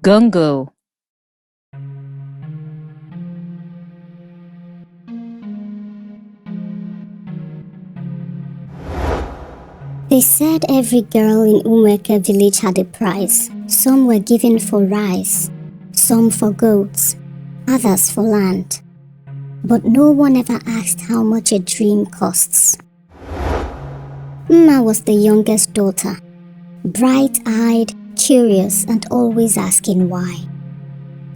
Gongo. They said every girl in Umweke village had a prize. Some were given for rice, some for goats, others for land. But no one ever asked how much a dream costs. Mma was the youngest daughter, bright-eyed, curious, and always asking why.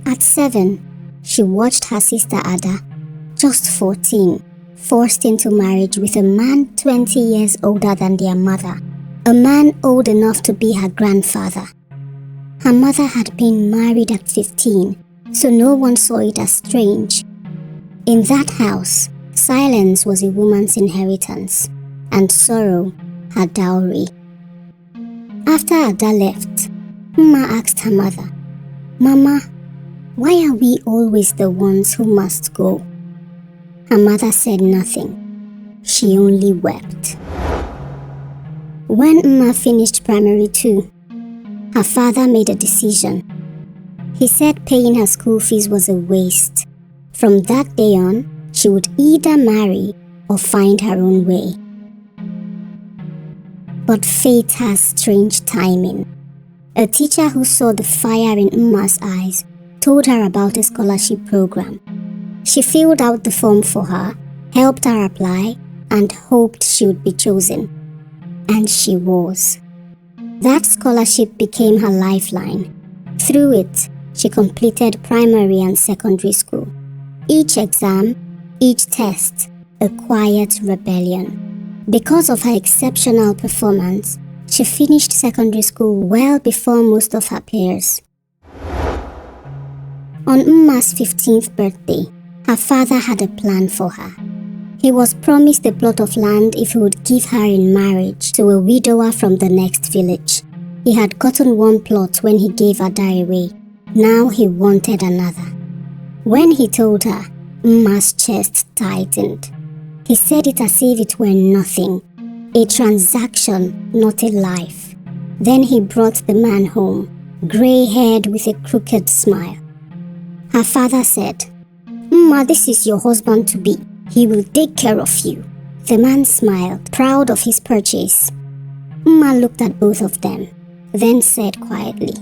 At 7, she watched her sister Ada, just 14, forced into marriage with a man 20 years older than their mother, a man old enough to be her grandfather. Her mother had been married at 15, so no one saw it as strange. In that house, silence was a woman's inheritance, and sorrow her dowry. After Ada left, Mma asked her mother, "Mama, why are we always the ones who must go?" Her mother said nothing. She only wept. When Mma finished primary 2, her father made a decision. He said paying her school fees was a waste. From that day on, she would either marry or find her own way. But fate has strange timing. A teacher who saw the fire in Mma's eyes told her about a scholarship program. She filled out the form for her, helped her apply, and hoped she would be chosen. And she was. That scholarship became her lifeline. Through it, she completed primary and secondary school. Each exam, each test, a quiet rebellion. Because of her exceptional performance, she finished secondary school well before most of her peers. On Mma's 15th birthday, her father had a plan for her. He was promised a plot of land if he would give her in marriage to a widower from the next village. He had gotten one plot when he gave Ada away. Now he wanted another. When he told her, Mma's chest tightened. He said it as if it were nothing, a transaction, not a life. Then he brought the man home, grey-haired with a crooked smile. Her father said, "Mma, this is your husband-to-be. He will take care of you." The man smiled, proud of his purchase. Mma looked at both of them, then said quietly,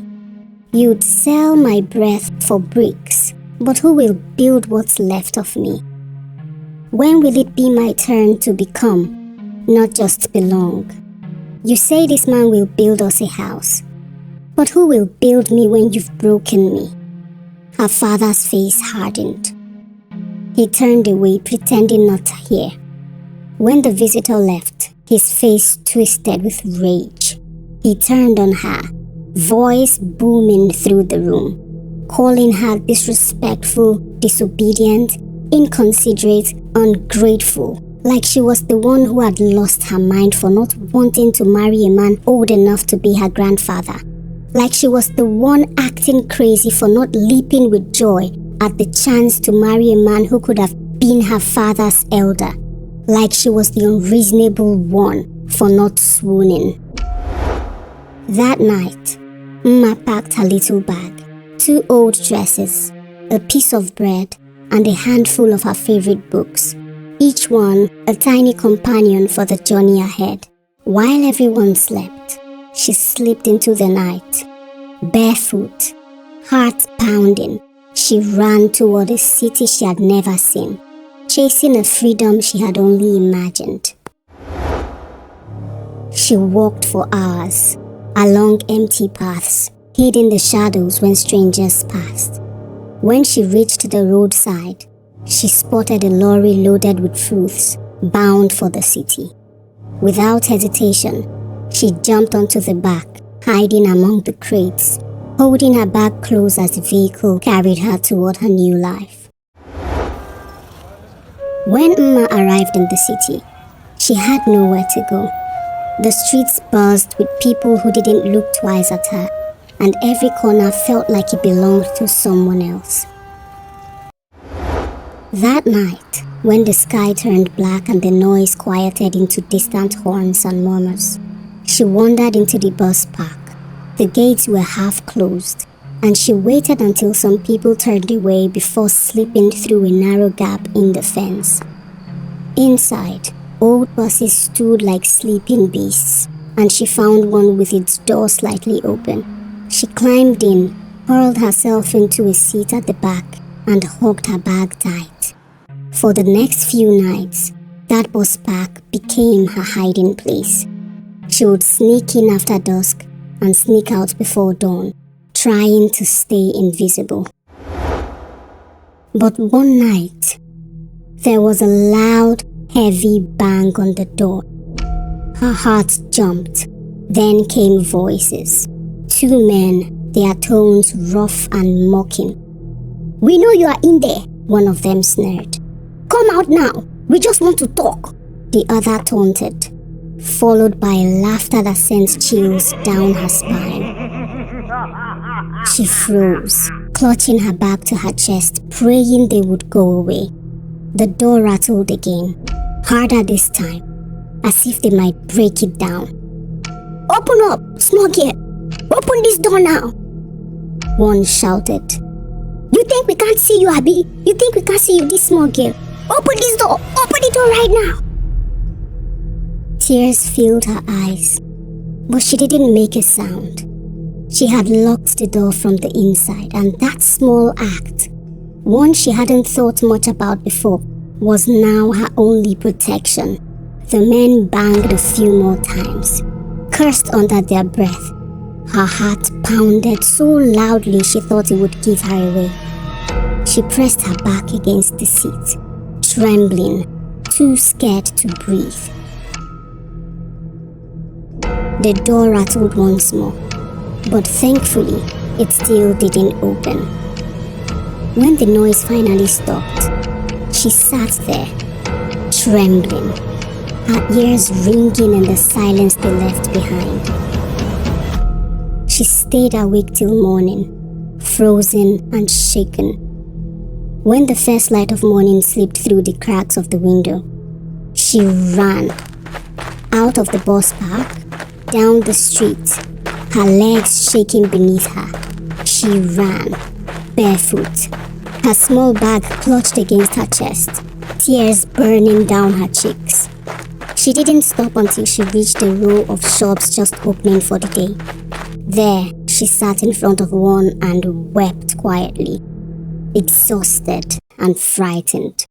"You'd sell my breath for bricks, but who will build what's left of me? When will it be my turn to become, not just belong? You say this man will build us a house, but who will build me when you've broken me?" Her father's face hardened. He turned away, pretending not to hear. When the visitor left, his face twisted with rage. He turned on her, voice booming through the room, calling her disrespectful, disobedient, inconsiderate, ungrateful, like she was the one who had lost her mind for not wanting to marry a man old enough to be her grandfather, like she was the one acting crazy for not leaping with joy at the chance to marry a man who could have been her father's elder, like she was the unreasonable one for not swooning. That night, Mma packed her little bag, 2 old dresses, a piece of bread, and a handful of her favorite books, each one a tiny companion for the journey ahead. While everyone slept, she slipped into the night. Barefoot, heart pounding, she ran toward a city she had never seen, chasing a freedom she had only imagined. She walked for hours, along empty paths, hid in the shadows when strangers passed. When she reached the roadside, she spotted a lorry loaded with fruits, bound for the city. Without hesitation, she jumped onto the back, hiding among the crates, holding her bag close as the vehicle carried her toward her new life. When Mma arrived in the city, she had nowhere to go. The streets buzzed with people who didn't look twice at her, and every corner felt like it belonged to someone else. That night, when the sky turned black and the noise quieted into distant horns and murmurs, she wandered into the bus park. The gates were half closed, and she waited until some people turned away before slipping through a narrow gap in the fence. Inside, old buses stood like sleeping beasts, and she found one with its door slightly open. She climbed in, hurled herself into a seat at the back, and hugged her bag tight. For the next few nights, that bus park became her hiding place. She would sneak in after dusk and sneak out before dawn, trying to stay invisible. But one night, there was a loud, heavy bang on the door. Her heart jumped. Then came voices. Two men, their tones rough and mocking. "We know you are in there," one of them sneered. "Come out now. We just want to talk," the other taunted, followed by laughter that sent chills down her spine. She froze, clutching her bag to her chest, praying they would go away. The door rattled again, harder this time, as if they might break it down. "Open up, small girl! Open this door now!" one shouted. "You think we can't see you, Abby? You think we can't see you, this small girl? Open this door! Open the door right now!" Tears filled her eyes, but she didn't make a sound. She had locked the door from the inside, and that small act, one she hadn't thought much about before, was now her only protection. The men banged a few more times, cursed under their breath. Her heart pounded so loudly she thought it would give her away. She pressed her back against the seat, trembling, too scared to breathe. The door rattled once more, but thankfully, it still didn't open. When the noise finally stopped, she sat there, trembling, her ears ringing in the silence they left behind. She stayed awake till morning, frozen and shaken. When the first light of morning slipped through the cracks of the window, she ran out of the bus park, down the street, her legs shaking beneath her. She ran, barefoot, her small bag clutched against her chest, tears burning down her cheeks. She didn't stop until she reached a row of shops just opening for the day. There, she sat in front of one and wept quietly, exhausted and frightened.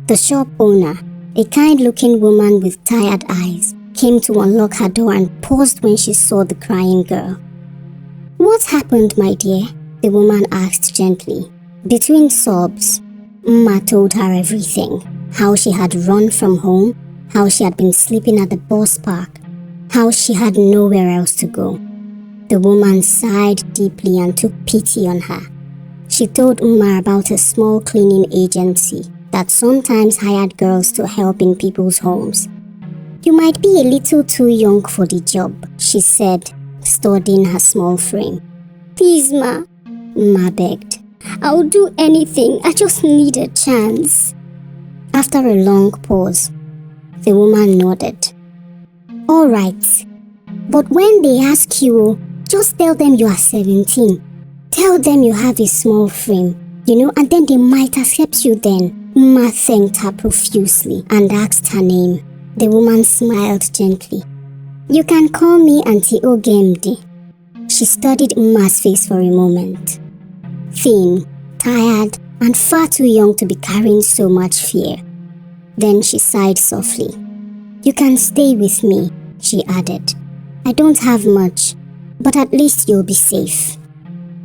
The shop owner, a kind-looking woman with tired eyes, came to unlock her door and paused when she saw the crying girl. "What happened, my dear?" the woman asked gently. Between sobs, Mma told her everything. How she had run from home, how she had been sleeping at the bus park, how she had nowhere else to go. The woman sighed deeply and took pity on her. She told Mma about a small cleaning agency that sometimes hired girls to help in people's homes. "You might be a little too young for the job," she said, studying her small frame. "Please, Ma," Mma begged. "I'll do anything. I just need a chance." After a long pause, the woman nodded. "All right, but when they ask you, just tell them you are 17. Tell them you have a small frame, and then they might accept you then." Mma thanked her profusely and asked her name. The woman smiled gently. "You can call me Auntie Ogemdi." She studied Mma's face for a moment. Thin, tired, and far too young to be carrying so much fear. Then she sighed softly. "You can stay with me," she added. "I don't have much, but at least you'll be safe."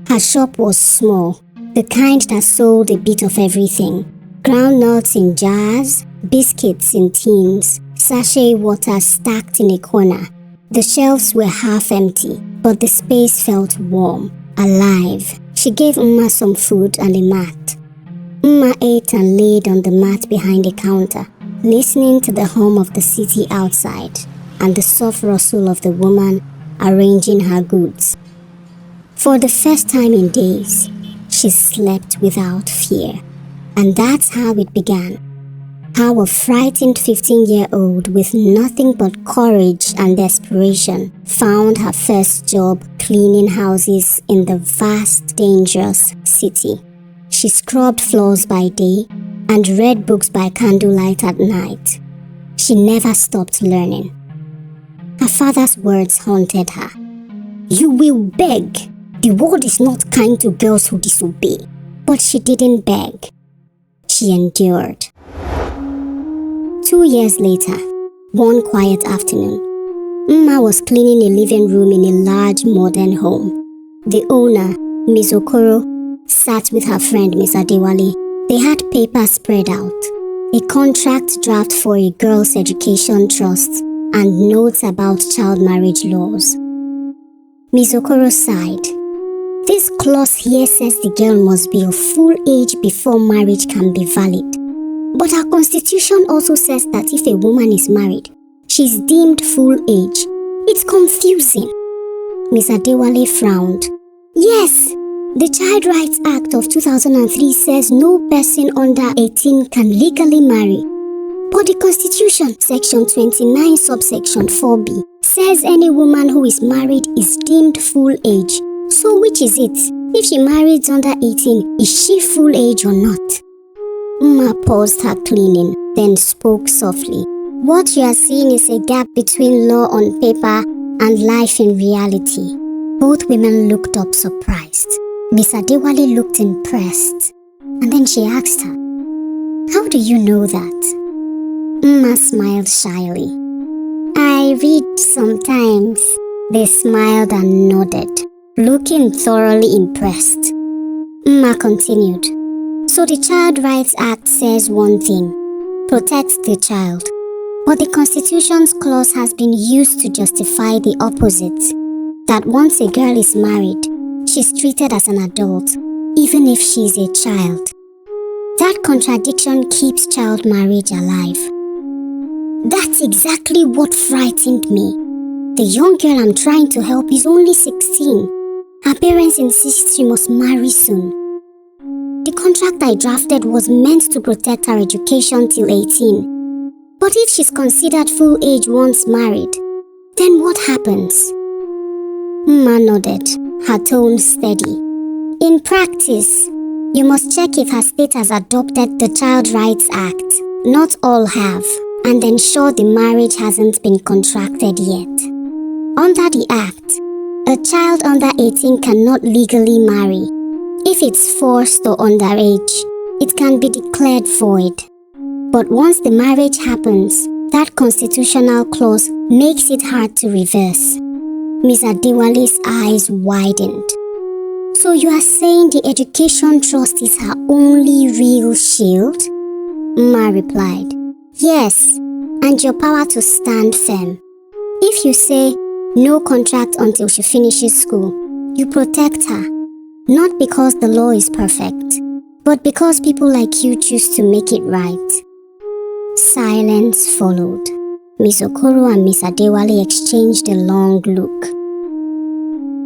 Her shop was small, the kind that sold a bit of everything. Groundnuts in jars, biscuits in tins, sachet water stacked in a corner. The shelves were half empty, but the space felt warm, alive. She gave Mma some food and a mat. Mma ate and laid on the mat behind the counter, listening to the hum of the city outside and the soft rustle of the woman arranging her goods. For the first time in days, she slept without fear. And that's how it began. How a frightened 15-year-old with nothing but courage and desperation found her first job cleaning houses in the vast, dangerous city. She scrubbed floors by day and read books by candlelight at night. She never stopped learning. Her father's words haunted her. "You will beg. The world is not kind to girls who disobey." But she didn't beg. She endured. 2 years later, one quiet afternoon, Mma was cleaning a living room in a large modern home. The owner, Ms. Okoro, sat with her friend Ms. Adewale. They had papers spread out, a contract draft for a girls' education trust, and notes about child marriage laws. Ms. Okoro sighed. "This clause here says the girl must be of full age before marriage can be valid. But our constitution also says that if a woman is married, she's deemed full age. It's confusing." Ms. Adewale frowned. "Yes, the Child Rights Act of 2003 says no person under 18 can legally marry. But the Constitution, section 29, subsection 4b, says any woman who is married is deemed full age. So which is it? If she marries under 18, is she full age or not?" Mma paused her cleaning, then spoke softly. "What you are seeing is a gap between law on paper and life in reality." Both women looked up surprised. Miss Adewale looked impressed, and then she asked her, "How do you know that?" Mma smiled shyly. "I read sometimes." They smiled and nodded, looking thoroughly impressed. Mma continued. "So the Child Rights Act says one thing, protect the child. But the Constitution's clause has been used to justify the opposite, that once a girl is married, she's treated as an adult, even if she's a child. That contradiction keeps child marriage alive." "That's exactly what frightened me. The young girl I'm trying to help is only 16. Her parents insist she must marry soon. The contract I drafted was meant to protect her education till 18. But if she's considered full age once married, then what happens?" Mma nodded, her tone steady. "In practice, you must check if her state has adopted the Child Rights Act. Not all have, and ensure the marriage hasn't been contracted yet. Under the Act, a child under 18 cannot legally marry. If it's forced or underage, it can be declared void. But once the marriage happens, that constitutional clause makes it hard to reverse." Ms. Adewale's eyes widened. "So you are saying the education trust is her only real shield?" Mma replied. "Yes, and your power to stand firm. If you say, no contract until she finishes school, you protect her. Not because the law is perfect, but because people like you choose to make it right." Silence followed. Ms. Okoro and Ms. Adewale exchanged a long look.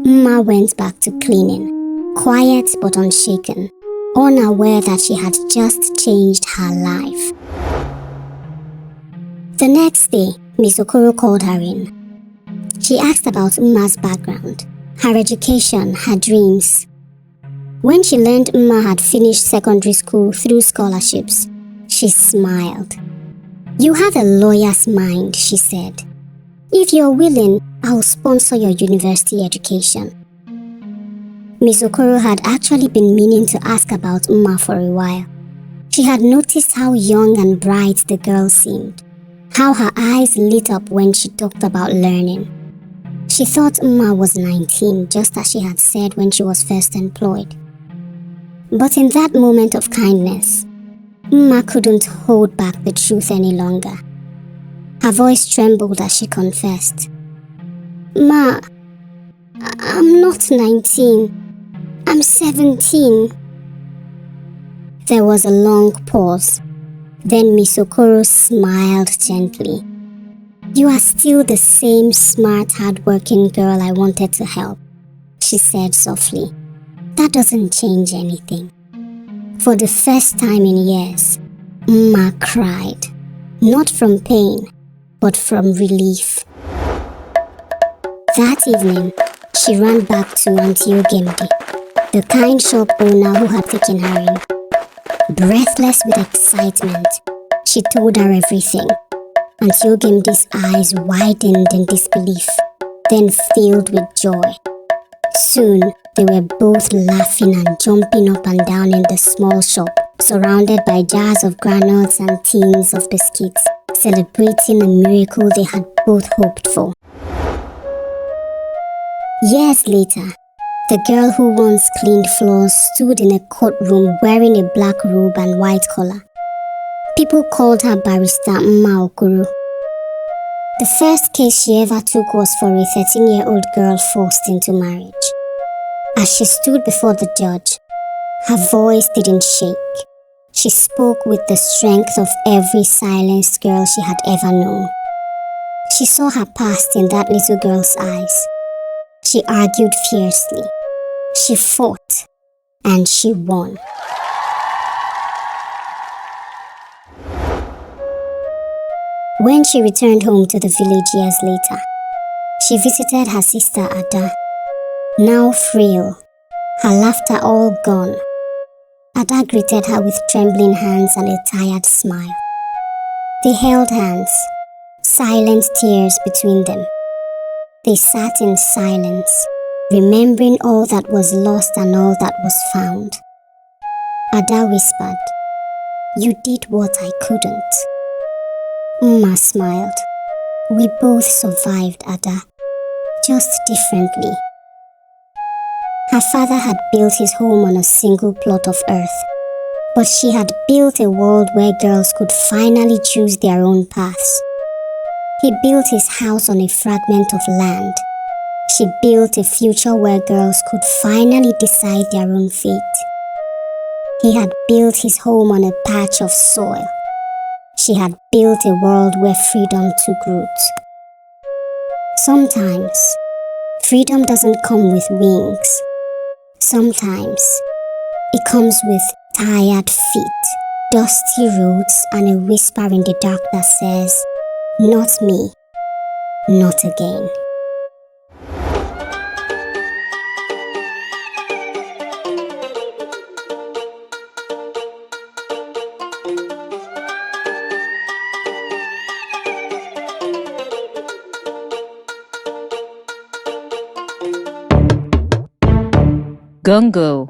Mma went back to cleaning, quiet but unshaken, unaware that she had just changed her life. The next day, Ms. Okoro called her in. She asked about Mma's background, her education, her dreams. When she learned Mma had finished secondary school through scholarships, she smiled. "You have a lawyer's mind," she said. "If you're willing, I'll sponsor your university education." Ms. Okoro had actually been meaning to ask about Mma for a while. She had noticed how young and bright the girl seemed, how her eyes lit up when she talked about learning. She thought Mma was 19, just as she had said when she was first employed. But in that moment of kindness, Mma couldn't hold back the truth any longer. Her voice trembled as she confessed. "Ma, I'm not 19. I'm 17. There was a long pause. Then Miss Okoro smiled gently. "You are still the same smart, hardworking girl I wanted to help," she said softly. "That doesn't change anything." For the first time in years, Ma cried, not from pain, but from relief. That evening, she ran back to Auntie Ogemdi, the kind shop owner who had taken her in. Breathless with excitement, she told her everything. Auntie Ogemdi's eyes widened in disbelief, then filled with joy. Soon, they were both laughing and jumping up and down in the small shop, surrounded by jars of granules and tins of biscuits, celebrating a miracle they had both hoped for. Years later, the girl who once cleaned floors stood in a courtroom wearing a black robe and white collar. People called her Barrister Mma Okoro. The first case she ever took was for a 13-year-old girl forced into marriage. As she stood before the judge, her voice didn't shake. She spoke with the strength of every silenced girl she had ever known. She saw her past in that little girl's eyes. She argued fiercely. She fought, and she won. When she returned home to the village years later, she visited her sister Ada. Now frail, her laughter all gone, Ada greeted her with trembling hands and a tired smile. They held hands, silent tears between them. They sat in silence, remembering all that was lost and all that was found. Ada whispered, "You did what I couldn't." Mma smiled. "We both survived, Ada, just differently." Her father had built his home on a single plot of earth, but she had built a world where girls could finally choose their own paths. He built his house on a fragment of land. She built a future where girls could finally decide their own fate. He had built his home on a patch of soil. She had built a world where freedom took root. Sometimes, freedom doesn't come with wings. Sometimes, it comes with tired feet, dusty roads, and a whisper in the dark that says, "Not me, not again." Gongo.